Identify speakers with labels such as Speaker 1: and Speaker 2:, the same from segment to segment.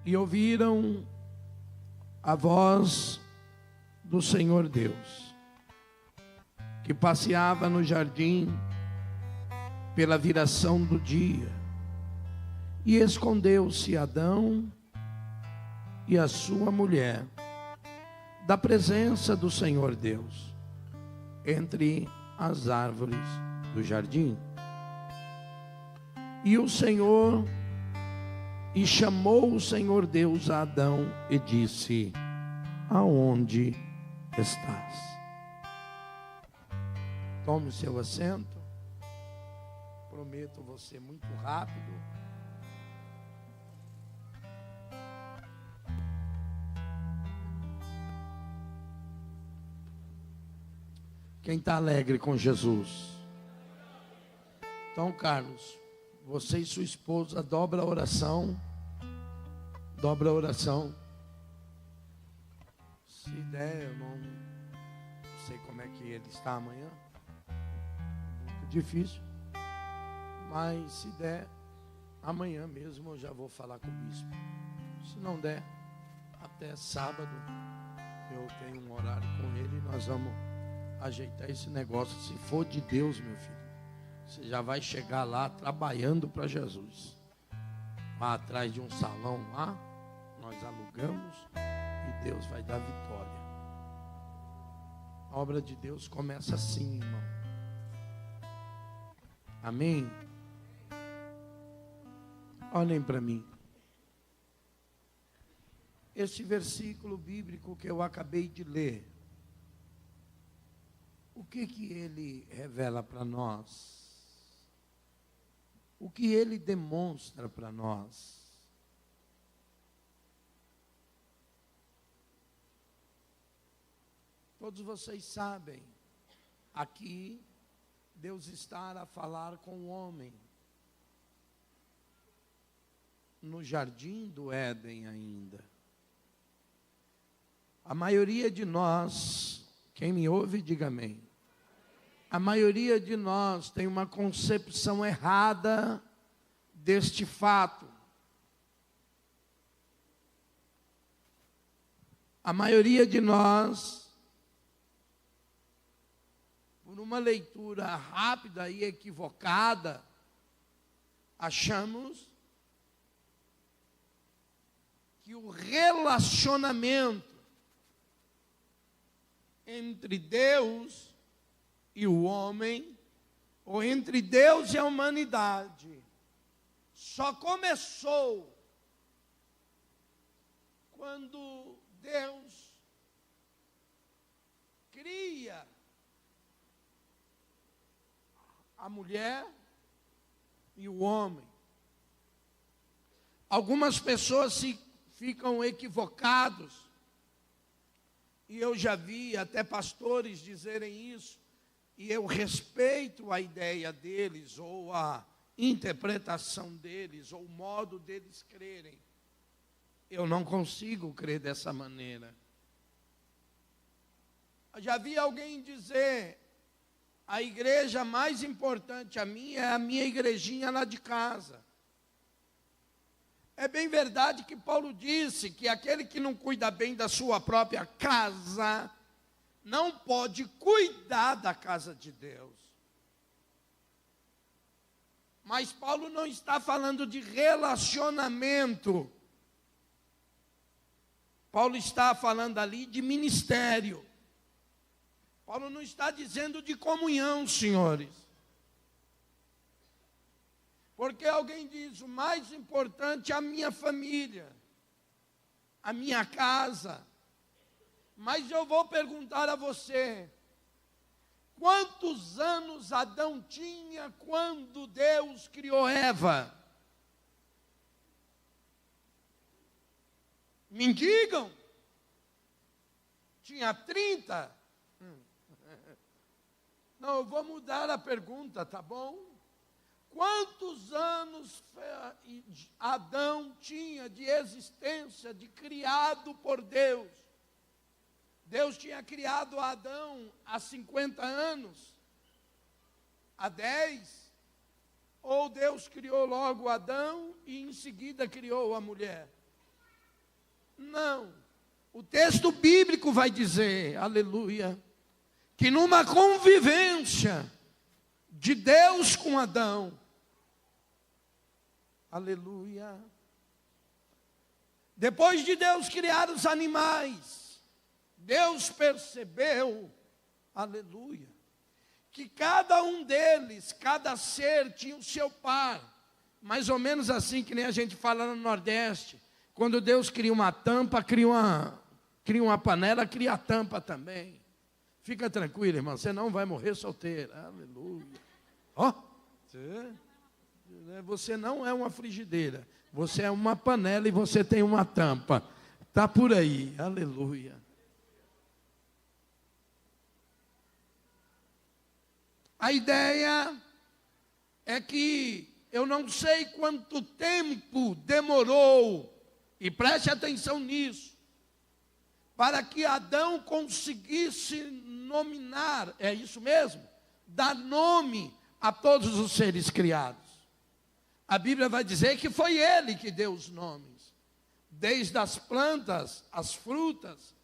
Speaker 1: e ouviram a voz do Senhor Deus, que passeava no jardim pela viração do dia, e escondeu-se Adão e a sua mulher da presença do Senhor Deus entre as árvores do jardim. E chamou o Senhor Deus a Adão e disse: aonde estás? Tome seu assento. Prometo você muito rápido. Quem está alegre com Jesus? Então, Carlos, você e sua esposa dobra a oração. Dobra a oração. Se der, eu não sei como é que ele está amanhã. Muito difícil. Mas se der, amanhã mesmo eu já vou falar com o bispo. Se não der, até sábado eu tenho um horário com ele e nós vamos ajeitar esse negócio. Se for de Deus, meu filho, você já vai chegar lá trabalhando para Jesus. Lá atrás de um salão lá, nós alugamos e Deus vai dar vitória. A obra de Deus começa assim, irmão. Amém? Olhem para mim. Este versículo bíblico que eu acabei de ler, o que ele revela para nós? O que ele demonstra para nós? Todos vocês sabem, aqui Deus está a falar com o homem. No jardim do Éden ainda. A maioria de nós, quem me ouve, diga amém. A maioria de nós tem uma concepção errada deste fato. A maioria de nós, por uma leitura rápida e equivocada, achamos que o relacionamento entre Deus e o homem, ou entre Deus e a humanidade, só começou quando Deus cria a mulher e o homem. Algumas pessoas ficam equivocados, e eu já vi até pastores dizerem isso, e eu respeito a ideia deles, ou a interpretação deles, ou o modo deles crerem. Eu não consigo crer dessa maneira. Eu já vi alguém dizer: a igreja mais importante a mim é a minha igrejinha lá de casa. É bem verdade que Paulo disse que aquele que não cuida bem da sua própria casa, não pode cuidar da casa de Deus. Mas Paulo não está falando de relacionamento. Paulo está falando ali de ministério. Paulo não está dizendo de comunhão, senhores. Porque alguém diz: o mais importante é a minha família, a minha casa. Mas eu vou perguntar a você: quantos anos Adão tinha quando Deus criou Eva? Me digam. Tinha 30? Não, eu vou mudar a pergunta, tá bom? Quantos anos Adão tinha de existência, de criado por Deus? Deus tinha criado Adão há 50 anos? Há 10? Ou Deus criou logo Adão e em seguida criou a mulher? Não. O texto bíblico vai dizer, aleluia, que numa convivência de Deus com Adão, aleluia, depois de Deus criar os animais, Deus percebeu, aleluia, que cada um deles, cada ser tinha o seu par, mais ou menos assim que nem a gente fala no Nordeste, quando Deus cria uma tampa, cria uma panela, cria a tampa também. Fica tranquilo, irmão, você não vai morrer solteiro, aleluia. Ó, você não é uma frigideira, você é uma panela e você tem uma tampa, está por aí, aleluia. A ideia é que eu não sei quanto tempo demorou, e preste atenção nisso, para que Adão conseguisse nominar, é isso mesmo, dar nome a todos os seres criados. A Bíblia vai dizer que foi ele que deu os nomes, desde as plantas, as frutas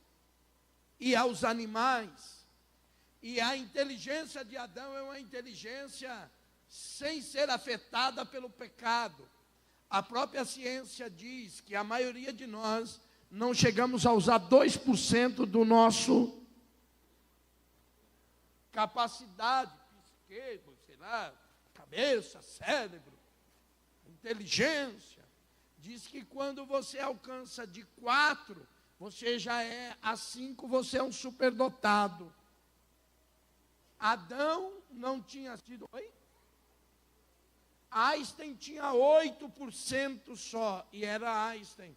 Speaker 1: e aos animais. E a inteligência de Adão é uma inteligência sem ser afetada pelo pecado. A própria ciência diz que a maioria de nós não chegamos a usar 2% do nosso capacidade, psique, sei lá, cabeça, cérebro, inteligência. Diz que quando você alcança de 4, você já é, a 5 você é um superdotado. Adão não tinha sido... Oi? Einstein tinha 8% só, e era Einstein.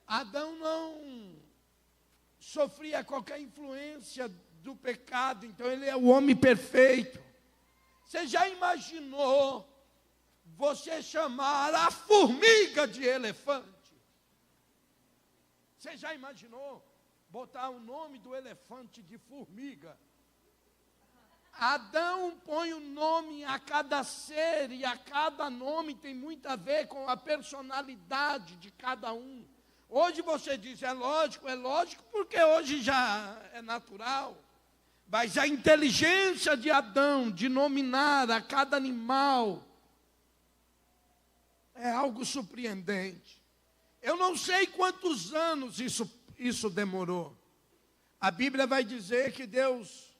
Speaker 1: Adão não sofria qualquer influência do pecado, então ele é o homem perfeito. Você já imaginou você chamar a formiga de elefante? Você já imaginou botar o nome do elefante de formiga? Adão põe o nome a cada ser, e a cada nome tem muito a ver com a personalidade de cada um. Hoje você diz, é lógico, porque hoje já é natural. Mas a inteligência de Adão de nominar a cada animal é algo surpreendente. Eu não sei quantos anos isso demorou. A Bíblia vai dizer que Deus,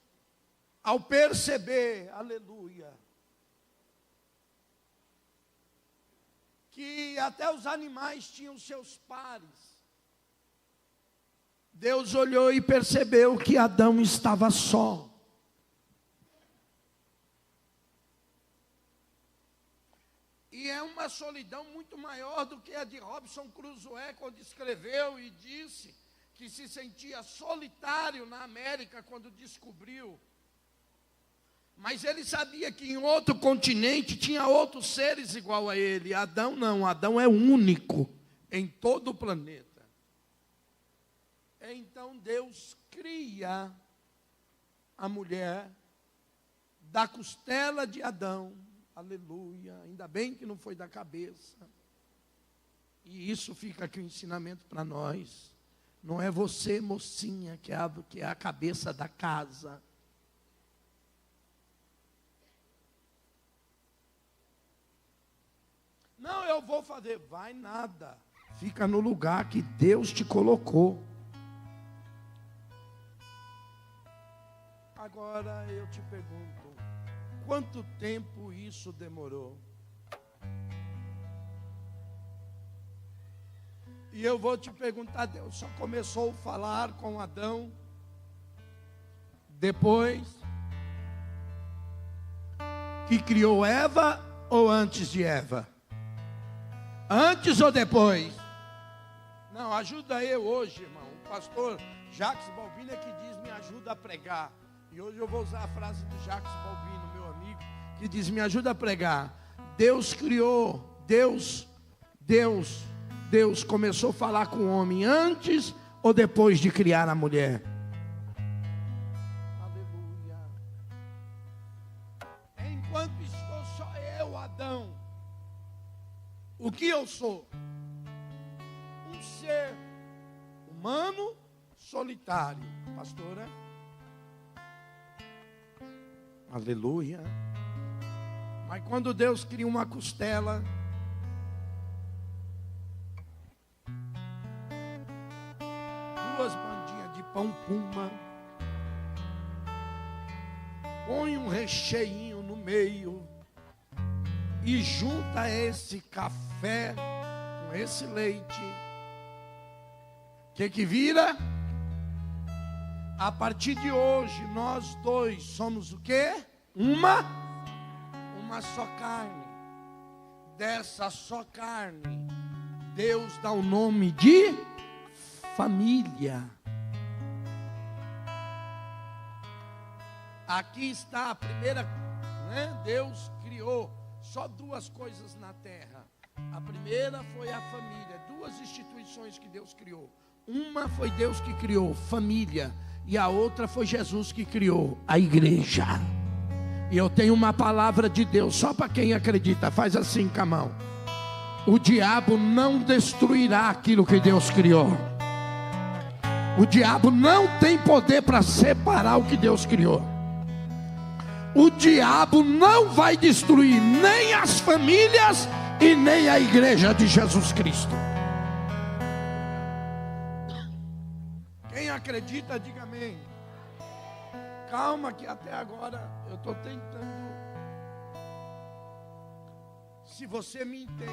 Speaker 1: ao perceber, aleluia, que até os animais tinham seus pares, Deus olhou e percebeu que Adão estava só. E é uma solidão muito maior do que a de Robinson Crusoe, quando escreveu e disse que se sentia solitário na América quando descobriu. Mas ele sabia que em outro continente tinha outros seres igual a ele. Adão não, Adão é único em todo o planeta. Então Deus cria a mulher da costela de Adão. Aleluia, ainda bem que não foi da cabeça. E isso fica aqui o ensinamento para nós. Não é você, mocinha, que é a cabeça da casa. Não, eu vou fazer. Vai nada. Fica no lugar que Deus te colocou. Agora eu te pergunto, quanto tempo isso demorou? E eu vou te perguntar, Deus só começou a falar com Adão depois que criou Eva ou antes de Eva? Antes ou depois? Não, ajuda eu hoje, irmão. O pastor Jacques Balbino é que diz, me ajuda a pregar. E hoje eu vou usar a frase do Jacques Balbino, meu amigo, que diz, me ajuda a pregar. Deus criou, Deus começou a falar com o homem antes ou depois de criar a mulher? Aleluia. Enquanto estou só eu, Adão, o que eu sou? humano solitário. Pastora? Aleluia. Mas quando Deus cria uma costela, duas bandinhas de pão puma, põe um recheinho no meio e junta esse café com esse leite, que vira? A partir de hoje, nós dois somos o quê? Uma só carne. Dessa só carne, Deus dá o nome de família. Aqui está a primeira, né? Deus criou só duas coisas na terra. A primeira foi a família, duas instituições que Deus criou. Uma foi Deus que criou, família, e a outra foi Jesus que criou, a igreja. E eu tenho uma palavra de Deus só para quem acredita. Faz assim com a mão. O diabo não destruirá aquilo que Deus criou. O diabo não tem poder para separar o que Deus criou. O diabo não vai destruir nem as famílias e nem a igreja de Jesus Cristo. Quem acredita, diga amém. Calma que até agora eu estou tentando. Se você me entende.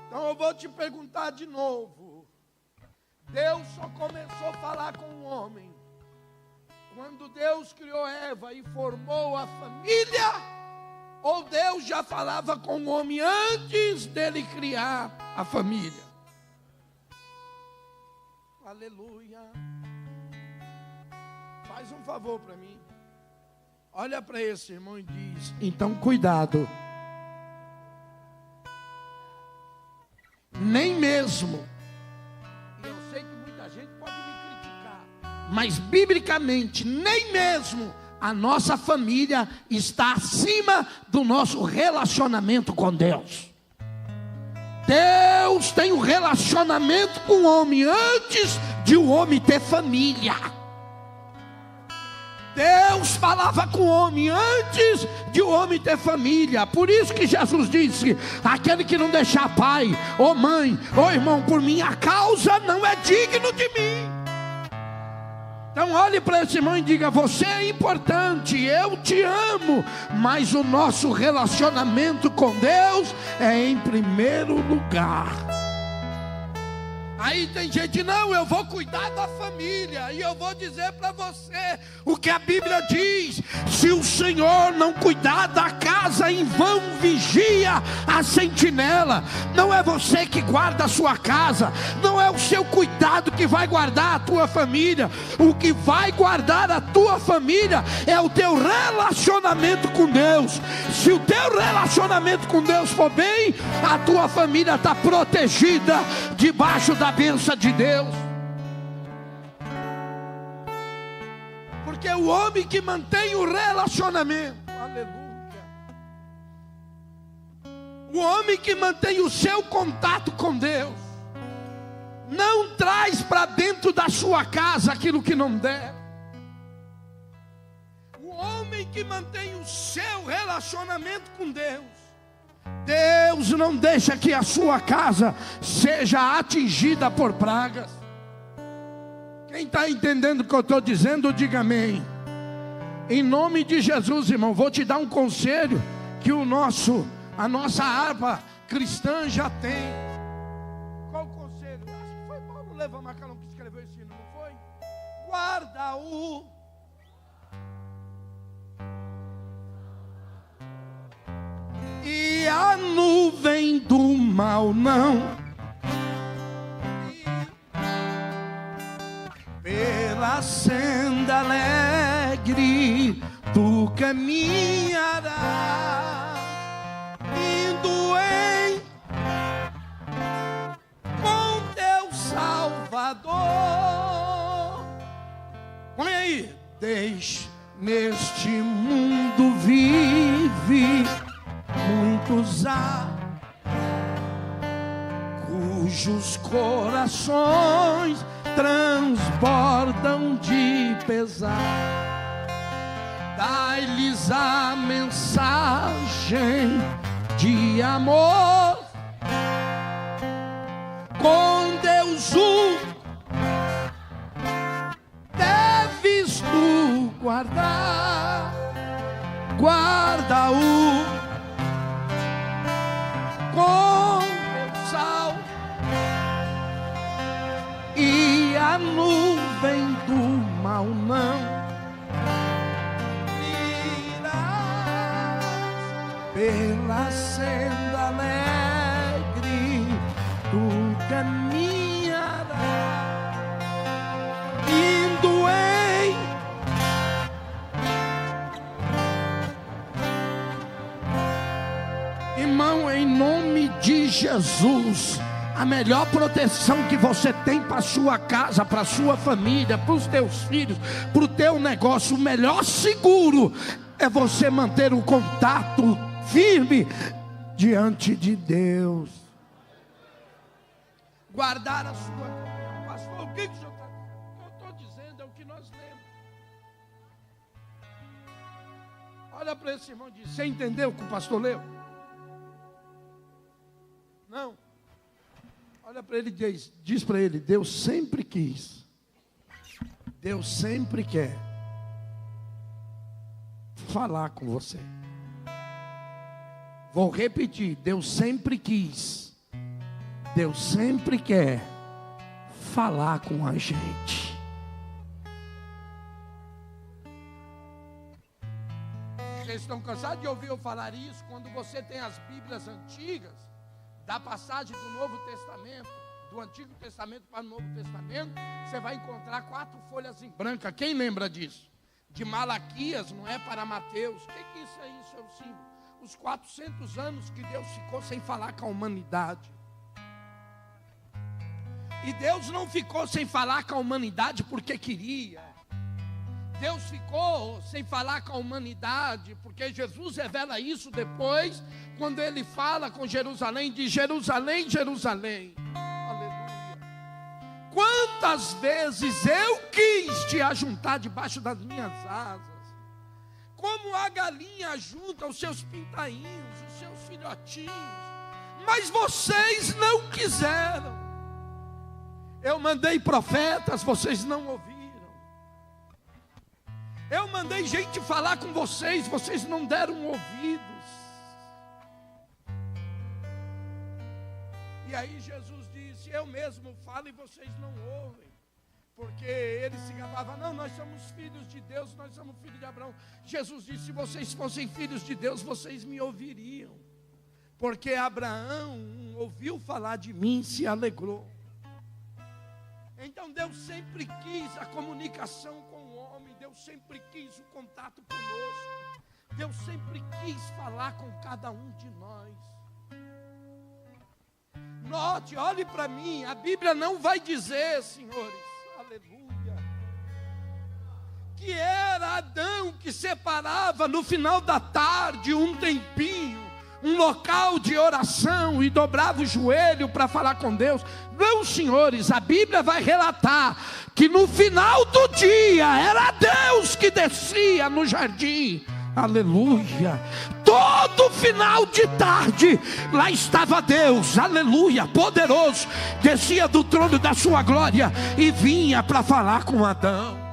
Speaker 1: Então eu vou te perguntar de novo. Deus só começou a falar com o homem quando Deus criou Eva e formou a família? Ou Deus já falava com o homem antes dele criar a família? Aleluia. Faz um favor para mim. Olha para esse irmão e diz: então cuidado. Nem mesmo. E eu sei que muita gente pode me criticar, mas biblicamente, nem mesmo a nossa família está acima do nosso relacionamento com Deus. Deus tem um relacionamento com o homem antes de o homem ter família. Deus falava com o homem antes de o homem ter família. Por isso que Jesus disse: aquele que não deixar pai, ou mãe, ou irmão por minha causa, não é digno de mim. Então olhe para esse irmão e diga: você é importante, eu te amo, mas o nosso relacionamento com Deus é em primeiro lugar. Aí tem gente: não, eu vou cuidar da família. E eu vou dizer para você o que a Bíblia diz: se o Senhor não cuidar da casa, em vão vigia a sentinela. Não é você que guarda a sua casa, não é o seu cuidado que vai guardar a tua família. O que vai guardar a tua família é o teu relacionamento com Deus. Se o teu relacionamento com Deus for bem, a tua família está protegida debaixo da bênção de Deus. Porque o homem que mantém o relacionamento, aleluia, o homem que mantém o seu contato com Deus, não traz para dentro da sua casa aquilo que não deve. O homem que mantém o seu relacionamento com Deus, Deus não deixa que a sua casa seja atingida por pragas. Quem está entendendo o que eu estou dizendo, diga amém. Em nome de Jesus, irmão, vou te dar um conselho que a nossa harpa cristã já tem. Qual o conselho? Acho que foi Paulo Leva Macalão que escreveu esse hino, não foi? Guarda-o. E a nuvem do mal não, pela senda alegre tu caminharás, indo em com teu Salvador. Põe aí. Deixe neste mundo vive muitos cujos corações transbordam de pesar. Dai-lhes a mensagem de amor. Com Deus deves tu guardar. Guarda-o com teu sal, e a nuvem do mal não irás. Pela senda alegre tu caminharás, indo em irmão, em nome de Jesus, a melhor proteção que você tem para a sua casa, para a sua família, para os teus filhos, para o teu negócio, o melhor seguro é você manter o contato firme diante de Deus. Guardar a sua comunhão. Pastor, o que o senhor está dizendo? O que eu estou dizendo é o que nós lemos. Olha para esse irmão e diz: você entendeu o que o pastor leu? Não. Olha para ele e diz para ele: Deus sempre quis, Deus sempre quer falar com você. Vou repetir: Deus sempre quis, Deus sempre quer falar com a gente. Vocês estão cansados de ouvir eu falar isso? Quando você tem as Bíblias antigas, da passagem do Novo Testamento, do Antigo Testamento para o Novo Testamento, você vai encontrar 4 folhas em branca. Quem lembra disso? De Malaquias, não é, para Mateus. O que isso é? Isso é o símbolo. Os 400 anos que Deus ficou sem falar com a humanidade. E Deus não ficou sem falar com a humanidade porque queria. Deus ficou sem falar com a humanidade porque Jesus revela isso depois, quando ele fala com Jerusalém, de Jerusalém, Jerusalém, aleluia, quantas vezes eu quis te ajuntar debaixo das minhas asas, como a galinha ajunta os seus pintainhos, os seus filhotinhos, mas vocês não quiseram. Eu mandei profetas, vocês não ouviram. Eu mandei gente falar com vocês, vocês não deram ouvidos. E aí Jesus disse: eu mesmo falo e vocês não ouvem. Porque ele se gabava: não, nós somos filhos de Deus, nós somos filhos de Abraão. Jesus disse: se vocês fossem filhos de Deus, vocês me ouviriam. Porque Abraão ouviu falar de mim e se alegrou. Então Deus sempre quis a comunicação com o homem, Deus sempre quis o contato conosco, Deus sempre quis falar com cada um de nós. Note, olhe para mim, a Bíblia não vai dizer, senhores, aleluia, que era Adão que separava no final da tarde um tempinho, um local de oração e dobrava o joelho para falar com Deus. Não, senhores, a Bíblia vai relatar que no final do dia era Deus que descia no jardim, aleluia. Todo final de tarde lá estava Deus, aleluia, poderoso, descia do trono da sua glória e vinha para falar com Adão.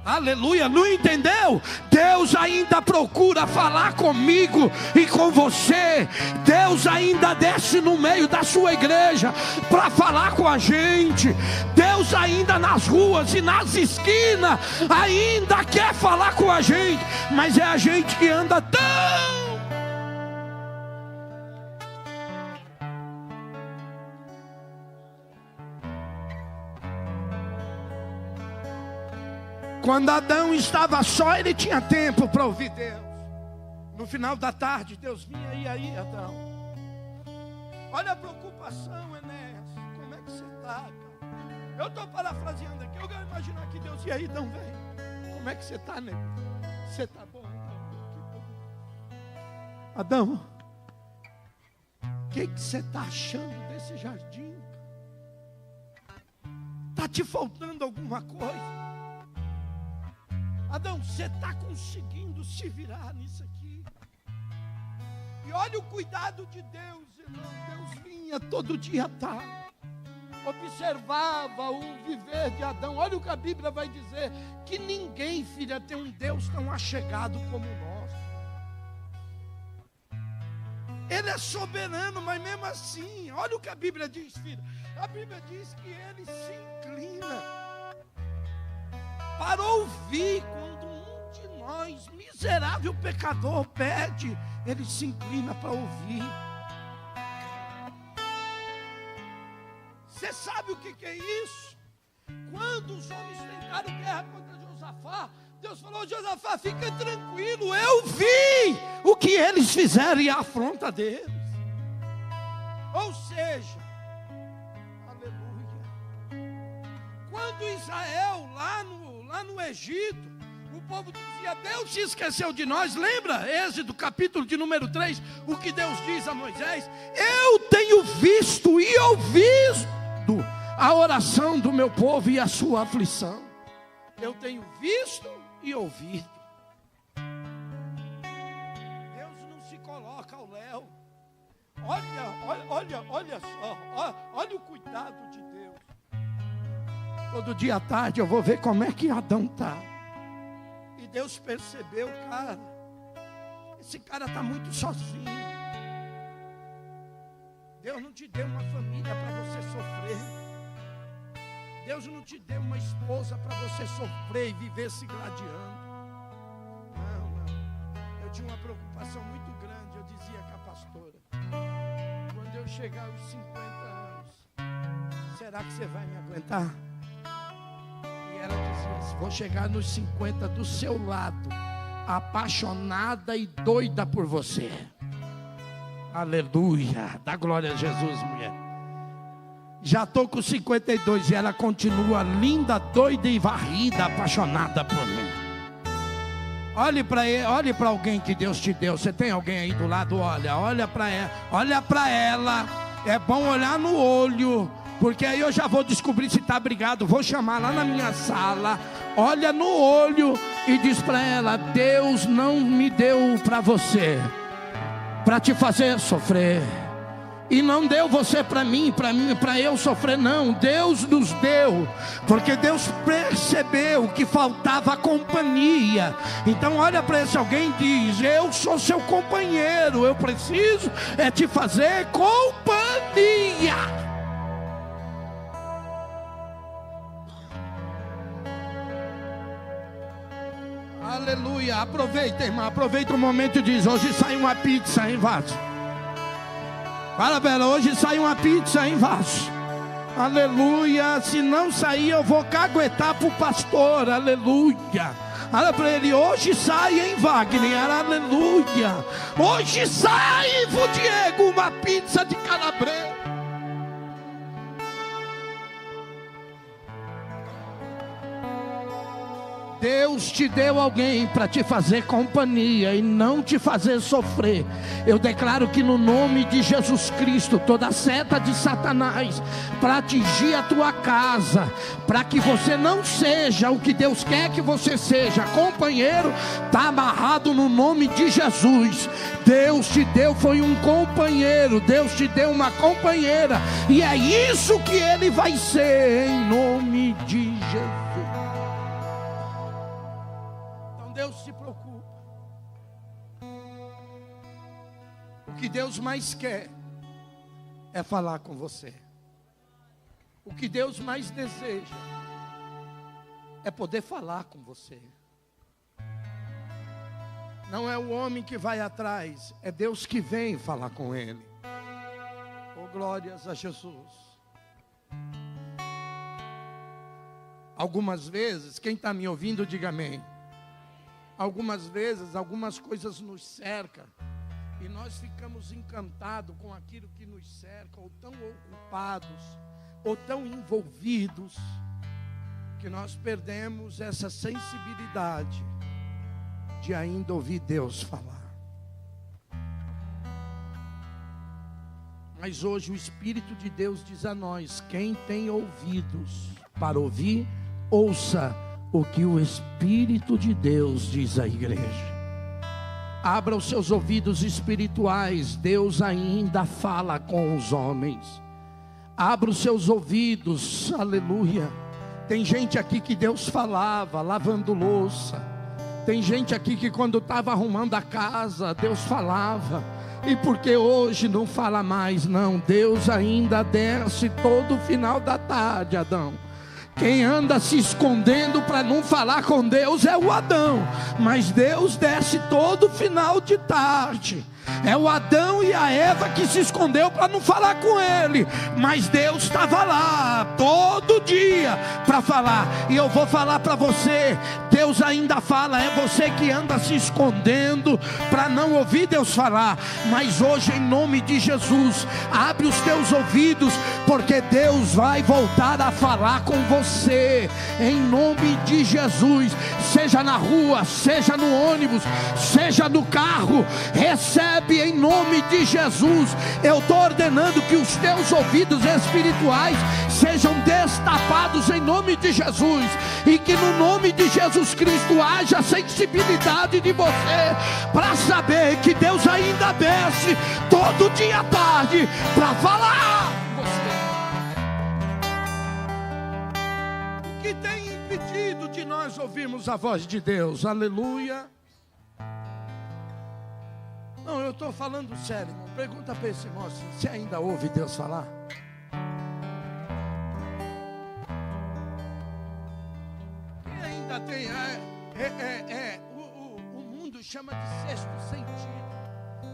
Speaker 1: Aleluia, não entendeu? Deus ainda procura falar comigo e com você. Deus ainda desce no meio da sua igreja para falar com a gente. Deus ainda nas ruas e nas esquinas ainda quer falar com a gente, mas é a gente que anda tão... Quando Adão estava só, ele tinha tempo para ouvir Deus. No final da tarde, Deus vinha: e aí, Adão? Olha a preocupação, Enéas. Como é que você está, cara? Eu estou parafraseando aqui. Eu quero imaginar que Deus: e aí, Adão, velho? Como é que você está, nego? Você está bom, Adão? Adão, o que você está achando desse jardim? te faltando alguma coisa? Adão, você está conseguindo se virar nisso aqui? E olha o cuidado de Deus, irmão. Deus vinha todo dia à tarde, observava o viver de Adão. Olha o que a Bíblia vai dizer: que ninguém, filha, tem um Deus tão achegado como nós. Ele é soberano, mas mesmo assim, olha o que a Bíblia diz, filha. A Bíblia diz que ele se inclina para ouvir quando um de nós, miserável pecador, pede. Ele se inclina para ouvir. Você sabe o que é isso? Quando os homens tentaram guerra contra Josafá, Deus falou: Josafá, fica tranquilo, eu vi o que eles fizeram e a afronta deles. Ou seja, aleluia, quando Israel lá no Egito, o povo dizia: Deus se esqueceu de nós. Lembra? Êxodo capítulo de número 3, o que Deus diz a Moisés: eu tenho visto e ouvido a oração do meu povo e a sua aflição. Eu tenho visto e ouvido. Deus não se coloca ao léu. Olha só, olha o cuidado de Deus. Todo dia à tarde eu vou ver como é que Adão está. E Deus percebeu, cara, esse cara está muito sozinho. Deus não te deu uma família para você sofrer. Deus não te deu uma esposa para você sofrer e viver se gladiando. Não. Eu tinha uma preocupação muito grande. Eu dizia com a pastora: quando eu chegar aos 50 anos, será que você vai me aguentar? E ela dizia: vou chegar nos 50 do seu lado, apaixonada e doida por você. Aleluia, dá glória a Jesus, mulher. Já estou com 52 e ela continua linda, doida e varrida, apaixonada por mim. Olhe para ele, olhe para alguém que Deus te deu. Você tem alguém aí do lado? Olha para ela, olha para ela. É bom olhar no olho, porque aí eu já vou descobrir se está brigado. Vou chamar lá na minha sala. Olha no olho e diz para ela: Deus não me deu para você para te fazer sofrer. E não deu você para mim, para eu sofrer, não. Deus nos deu, porque Deus percebeu que faltava companhia. Então olha para esse alguém e diz: eu sou seu companheiro, eu preciso te fazer companhia. Aleluia, aproveita, irmã, aproveita o momento e diz: hoje sai uma pizza em vaso. Fala, Bela, hoje sai uma pizza em vaso. Aleluia. Se não sair, eu vou caguetar para o pastor. Aleluia. Olha para ele: hoje sai em Wagner. Aleluia. Hoje sai, Diego, uma pizza de calabresa. Deus te deu alguém para te fazer companhia e não te fazer sofrer. Eu declaro que no nome de Jesus Cristo, toda seta de Satanás para atingir a tua casa, para que você não seja o que Deus quer que você seja, companheiro, está amarrado no nome de Jesus. Deus te deu foi um companheiro, Deus te deu uma companheira, e é isso que ele vai ser em nome de Jesus. Deus se preocupa. O que Deus mais quer é falar com você. O que Deus mais deseja é poder falar com você. Não é o homem que vai atrás, é Deus que vem falar com ele. Oh, glórias a Jesus. Algumas vezes, quem está me ouvindo, diga amém. Algumas vezes, algumas coisas nos cercam e nós ficamos encantados com aquilo que nos cerca, ou tão ocupados, ou tão envolvidos, que nós perdemos essa sensibilidade de ainda ouvir Deus falar. Mas hoje o Espírito de Deus diz a nós: quem tem ouvidos, para ouvir, ouça o que o Espírito de Deus diz à igreja. Abra os seus ouvidos espirituais, Deus ainda fala com os homens. Abra os seus ouvidos, aleluia. Tem gente aqui que Deus falava lavando louça. Tem gente aqui que quando estava arrumando a casa, Deus falava. E porque hoje não fala mais, não, Deus ainda desce todo final da tarde, Adão. Quem anda se escondendo para não falar com Deus é o Adão. Mas Deus desce todo final de tarde. É o Adão e a Eva que se escondeu para não falar com ele. Mas Deus estava lá todo dia para falar. E eu vou falar para você, Deus ainda fala. É você que anda se escondendo para não ouvir Deus falar. Mas hoje, em nome de Jesus, abre os teus ouvidos, porque Deus vai voltar a falar com você. Em nome de Jesus, seja na rua, seja no ônibus, seja no carro, recebe em nome de Jesus. Eu estou ordenando que os teus ouvidos espirituais sejam destapados em nome de Jesus, e que no nome de Jesus Cristo haja sensibilidade de você para saber que Deus ainda desce todo dia à tarde para falar com você. O que tem impedido de nós ouvirmos a voz de Deus? Aleluia. Não, eu estou falando sério, irmão. Pergunta para esse irmão assim: você ainda ouve Deus falar? Quem ainda tem? O mundo chama de sexto sentido.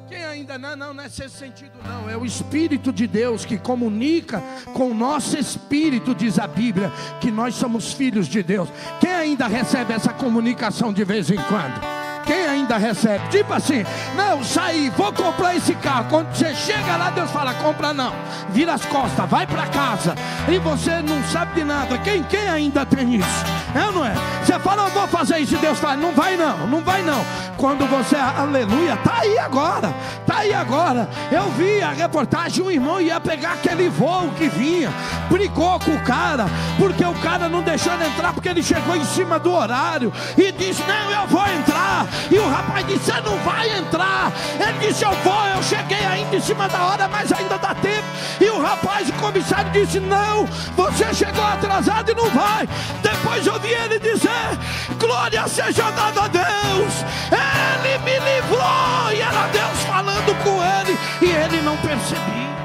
Speaker 1: Quem ainda não é sexto sentido, não. É o Espírito de Deus que comunica com o nosso espírito, diz a Bíblia, que nós somos filhos de Deus. Quem ainda recebe essa comunicação de vez em quando? Quem ainda recebe? Tipo assim: não, saí, vou comprar esse carro. Quando você chega lá, Deus fala: compra não, vira as costas, vai para casa. E você não sabe de nada. Quem ainda tem isso? É ou não é? Você fala: eu vou fazer isso, e Deus fala: não vai não, não vai não. Quando você, aleluia, está aí agora, está aí agora. Eu vi a reportagem, um irmão ia pegar aquele voo que vinha, brigou com o cara, porque o cara não deixou ele entrar, porque ele chegou em cima do horário, e disse: não, eu vou entrar. E o rapaz disse: você não vai entrar. Ele disse: eu vou, eu cheguei ainda em cima da hora, mas ainda dá tempo. E o rapaz, o comissário, disse: não, você chegou atrasado e não vai. Depois eu ouvi ele dizer: glória seja dada a Deus, Ele me livrou. E era Deus falando com ele, e ele não percebia.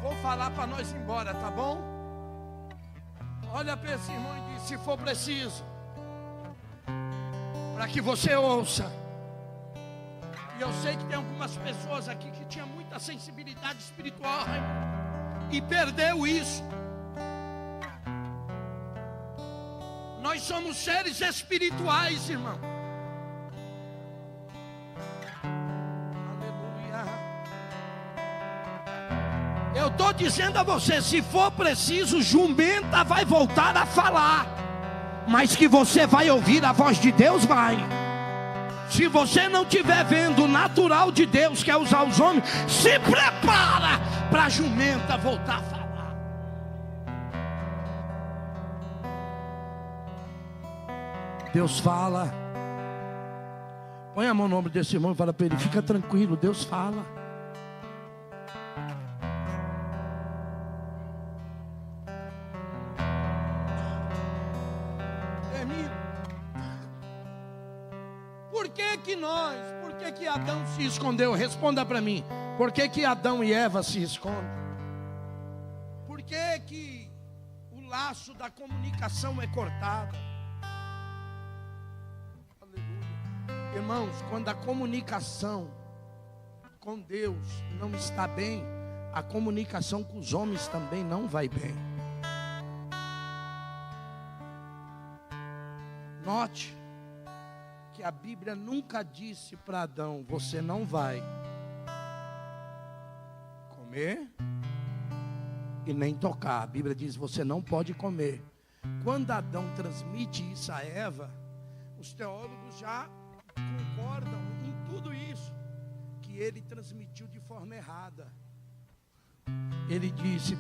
Speaker 1: Vou falar para nós ir embora, tá bom? Olha para esse irmão e diz: se for preciso, para que você ouça. E eu sei que tem algumas pessoas aqui que tinham muita sensibilidade espiritual, e perdeu isso. Nós somos seres espirituais, irmão. Eu estou dizendo a você: se for preciso, jumenta vai voltar a falar, mas que você vai ouvir a voz de Deus, vai. Se você não estiver vendo o natural de Deus, que é usar os homens, se prepara para a jumenta voltar a falar. Deus fala. Põe a mão no ombro desse irmão e fala para ele: fica tranquilo, Deus fala. Por que Adão se escondeu? Responda para mim. Por que Adão e Eva se escondem? Por que o laço da comunicação é cortado? Aleluia. Irmãos, quando a comunicação com Deus não está bem, a comunicação com os homens também não vai bem. Note que a Bíblia nunca disse para Adão: você não vai comer e nem tocar. A Bíblia diz: você não pode comer. Quando Adão transmite isso a Eva, os teólogos já concordam em tudo isso, que ele transmitiu de forma errada.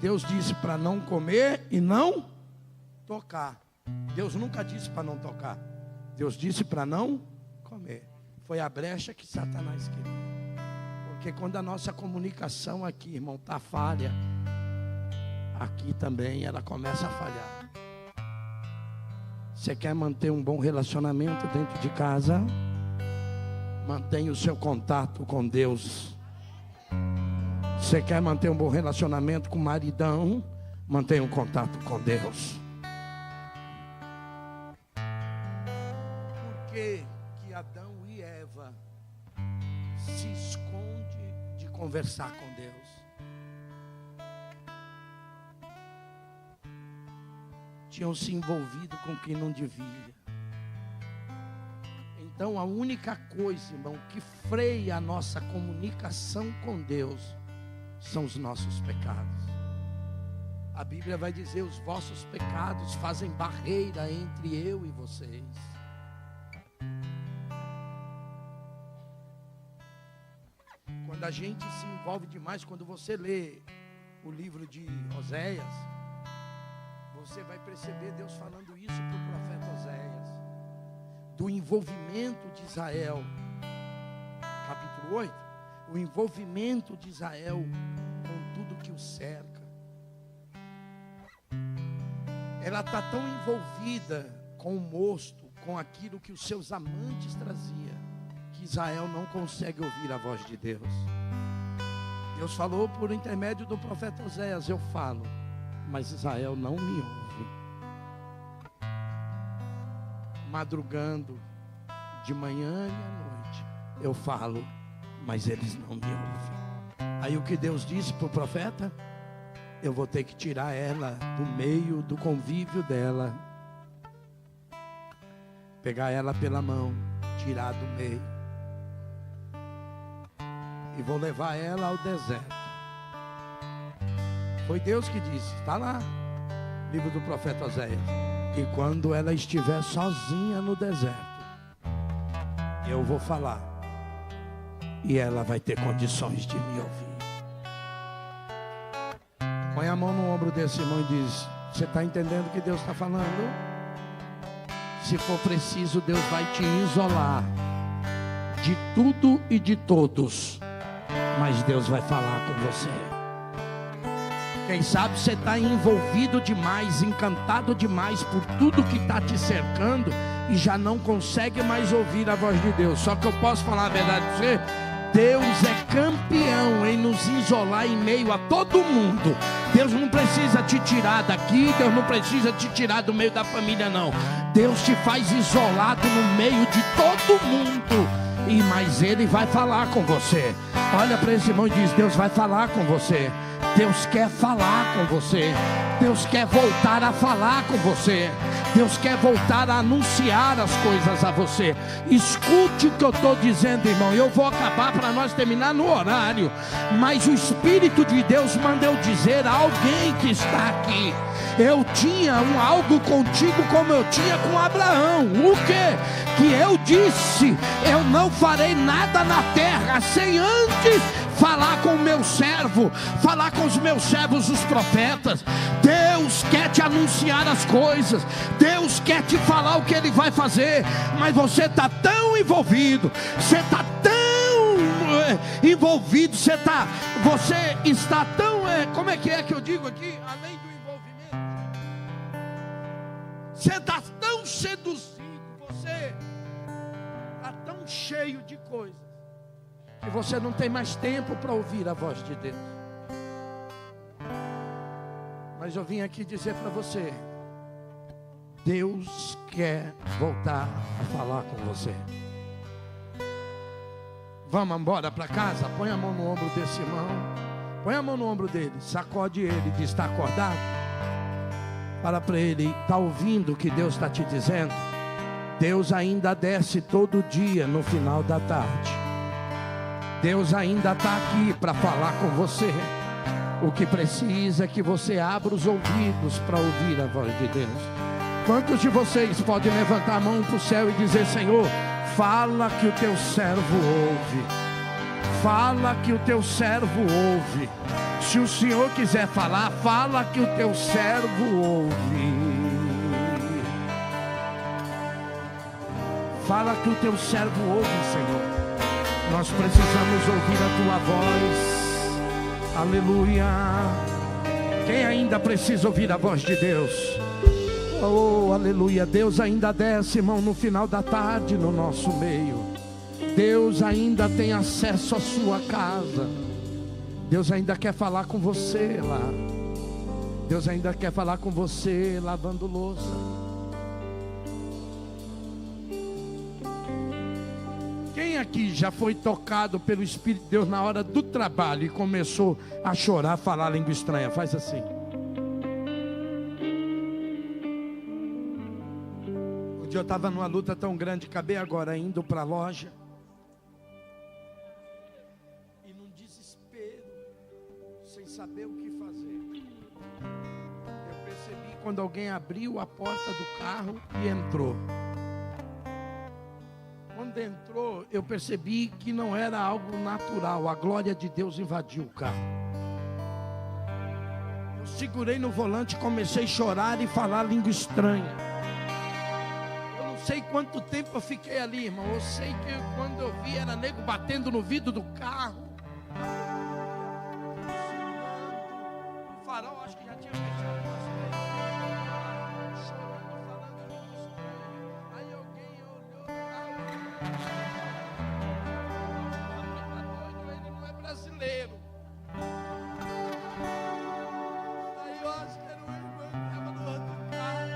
Speaker 1: Deus disse para não comer e não tocar. Deus nunca disse para não tocar. Deus disse para não comer. Foi a brecha que Satanás queria. Porque quando a nossa comunicação aqui, irmão, está falha, aqui também ela começa a falhar. Você quer manter um bom relacionamento dentro de casa? Mantenha o seu contato com Deus. Você quer manter um bom relacionamento com o maridão? Mantenha um contato com Deus. Por que Adão e Eva se escondem de conversar com Deus? Tinham se envolvido com quem não devia. Então a única coisa, irmão, que freia a nossa comunicação com Deus são os nossos pecados. A Bíblia vai dizer: os vossos pecados fazem barreira entre eu e vocês. Quando a gente se envolve demais, quando você lê o livro de Oséias, você vai perceber Deus falando isso para o profeta Oséias, do envolvimento de Israel. Capítulo 8, o envolvimento de Israel com tudo que o cerca. Ela está tão envolvida com o mosto, com aquilo que os seus amantes traziam, que Israel não consegue ouvir a voz de Deus. Deus falou por intermédio do profeta Oséias: eu falo, mas Israel não me ouve. Madrugando, de manhã e à noite, eu falo, mas eles não me ouvem. Aí o que Deus disse para o profeta? Eu vou ter que tirar ela do meio do convívio dela, pegar ela pela mão, tirar do meio, e vou levar ela ao deserto. Foi Deus que disse, está lá, livro do profeta Oséias. E quando ela estiver sozinha no deserto, eu vou falar, e ela vai ter condições de me ouvir. Põe a mão no ombro desse irmão e diz: você está entendendo o que Deus está falando? Se for preciso, Deus vai te isolar de tudo e de todos, mas Deus vai falar com você. Quem sabe você está envolvido demais, encantado demais por tudo que está te cercando e já não consegue mais ouvir a voz de Deus. Só que eu posso falar a verdade para você: Deus é campeão em nos isolar em meio a todo mundo. Deus não precisa te tirar daqui, Deus não precisa te tirar do meio da família, não. Deus te faz isolado no meio de todo mundo, mas Ele vai falar com você. Olha para esse irmão e diz: Deus vai falar com você. Deus quer falar com você. Deus quer voltar a falar com você. Deus quer voltar a anunciar as coisas a você. Escute o que eu estou dizendo, irmão. Eu vou acabar para nós terminar no horário, mas o Espírito de Deus manda eu dizer a alguém que está aqui: eu tinha algo contigo como eu tinha com Abraão. O que? Que eu disse: eu não farei nada na terra sem antes falar com o meu servo, falar com os meus servos, os profetas. Deus quer te anunciar as coisas, Deus quer te falar o que Ele vai fazer, mas você está tão envolvido, você está tão envolvido, você está tão, como é que eu digo aqui, além do envolvimento, você está tão seduzido, você está tão cheio de coisas, que você não tem mais tempo para ouvir a voz de Deus. Mas eu vim aqui dizer para você: Deus quer voltar a falar com você. Vamos embora para casa? Põe a mão no ombro desse irmão, põe a mão no ombro dele, sacode ele, diz: está acordado? Fala para ele: está ouvindo o que Deus está te dizendo? Deus ainda desce todo dia no final da tarde. Deus ainda está aqui para falar com você. O que precisa é que você abra os ouvidos para ouvir a voz de Deus. Quantos de vocês podem levantar a mão para o céu e dizer: Senhor, fala que o teu servo ouve. Fala que o teu servo ouve. Se o Senhor quiser falar, fala que o teu servo ouve. Fala que o teu servo ouve, Senhor. Nós precisamos ouvir a tua voz. Aleluia. Quem ainda precisa ouvir a voz de Deus? Oh, aleluia. Deus ainda desce, irmão, no final da tarde no nosso meio. Deus ainda tem acesso à sua casa. Deus ainda quer falar com você lá. Deus ainda quer falar com você lavando louça. Quem aqui já foi tocado pelo Espírito de Deus na hora do trabalho e começou a chorar, a falar língua estranha? Faz assim. Um dia eu estava numa luta tão grande, acabei agora indo para a loja. E num desespero, sem saber o que fazer, eu percebi quando alguém abriu a porta do carro e entrou. Quando entrou, eu percebi que não era algo natural. A glória de Deus invadiu o carro. Eu segurei no volante, comecei a chorar e falar língua estranha. Eu não sei quanto tempo eu fiquei ali, irmão. Eu sei que quando eu vi, era nego batendo no vidro do carro. O farol acho que já tinha fechado. Ele não é brasileiro. Aí eu acho que era o irmão que estava no outro carro.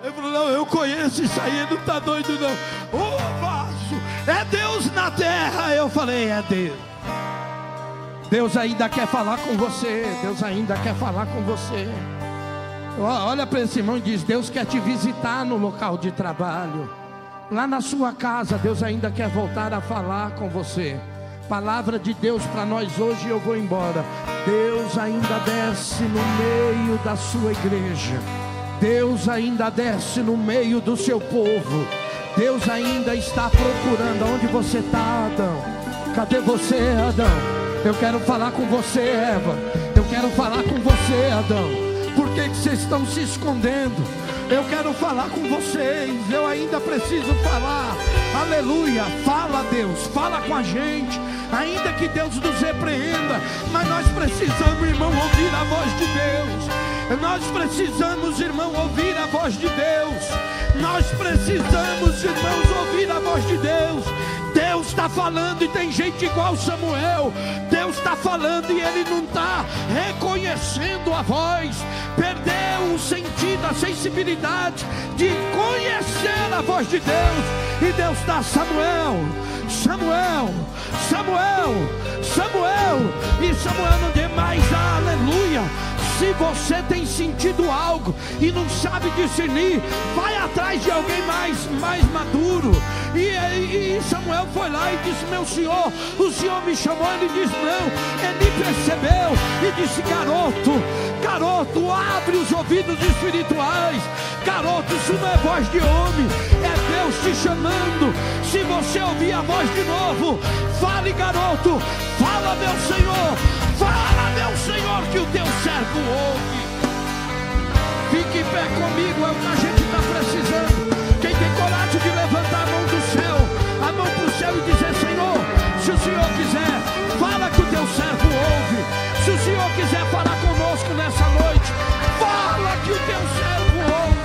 Speaker 1: Ele falou: não, eu conheço isso aí, ele não está doido não. Ô vaso, é Deus na terra. Eu falei: é Deus. Deus ainda quer falar com você. Deus ainda quer falar com você. Olha para esse irmão e diz: Deus quer te visitar no local de trabalho. Lá na sua casa, Deus ainda quer voltar a falar com você. Palavra de Deus para nós hoje, eu vou embora. Deus ainda desce no meio da sua igreja. Deus ainda desce no meio do seu povo. Deus ainda está procurando. Onde você está, Adão? Cadê você, Adão? Eu quero falar com você, Eva. Eu quero falar com você, Adão. Por que vocês estão se escondendo? Eu quero falar com vocês. Eu ainda preciso falar. Aleluia. Fala, Deus, fala com a gente. Ainda que Deus nos repreenda, mas nós precisamos, irmão, ouvir a voz de Deus. Nós precisamos, irmão, ouvir a voz de Deus. Nós precisamos, irmãos, ouvir a voz de Deus. Deus está falando e tem gente igual Samuel. Deus está falando e ele não está reconhecendo a voz. Perdeu o sentido, a sensibilidade de conhecer a voz de Deus. E Deus está: Samuel, Samuel, Samuel, Samuel. E Samuel não diz mais aleluia. Se você tem sentido algo e não sabe discernir, vai atrás de alguém mais maduro. E Samuel foi lá e disse: meu senhor, o senhor me chamou. Ele disse: não. Ele percebeu e disse: garoto, abre os ouvidos espirituais. Garoto, isso não é voz de homem, é Deus te chamando. Se você ouvir a voz de novo, fale, garoto. Fala, meu Senhor. Fala, meu Senhor, que o teu servo ouve. Fique em pé comigo, é o que a gente está precisando. Quem tem coragem de levantar a mão do céu, a mão para o céu e dizer: Senhor, se o Senhor quiser, fala que o teu servo ouve. Se o Senhor quiser falar conosco nessa noite, fala que o teu servo ouve.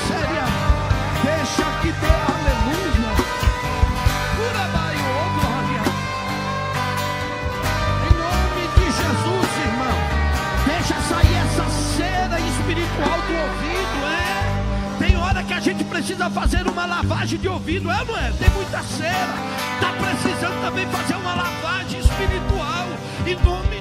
Speaker 1: Séria, deixa que dê aleluia. Pura baio, oh glória. Em nome de Jesus, irmão, deixa sair essa cera espiritual do ouvido, Tem hora que a gente precisa fazer uma lavagem de ouvido, não é? Tem muita cera. Está precisando também fazer uma lavagem espiritual. Em nome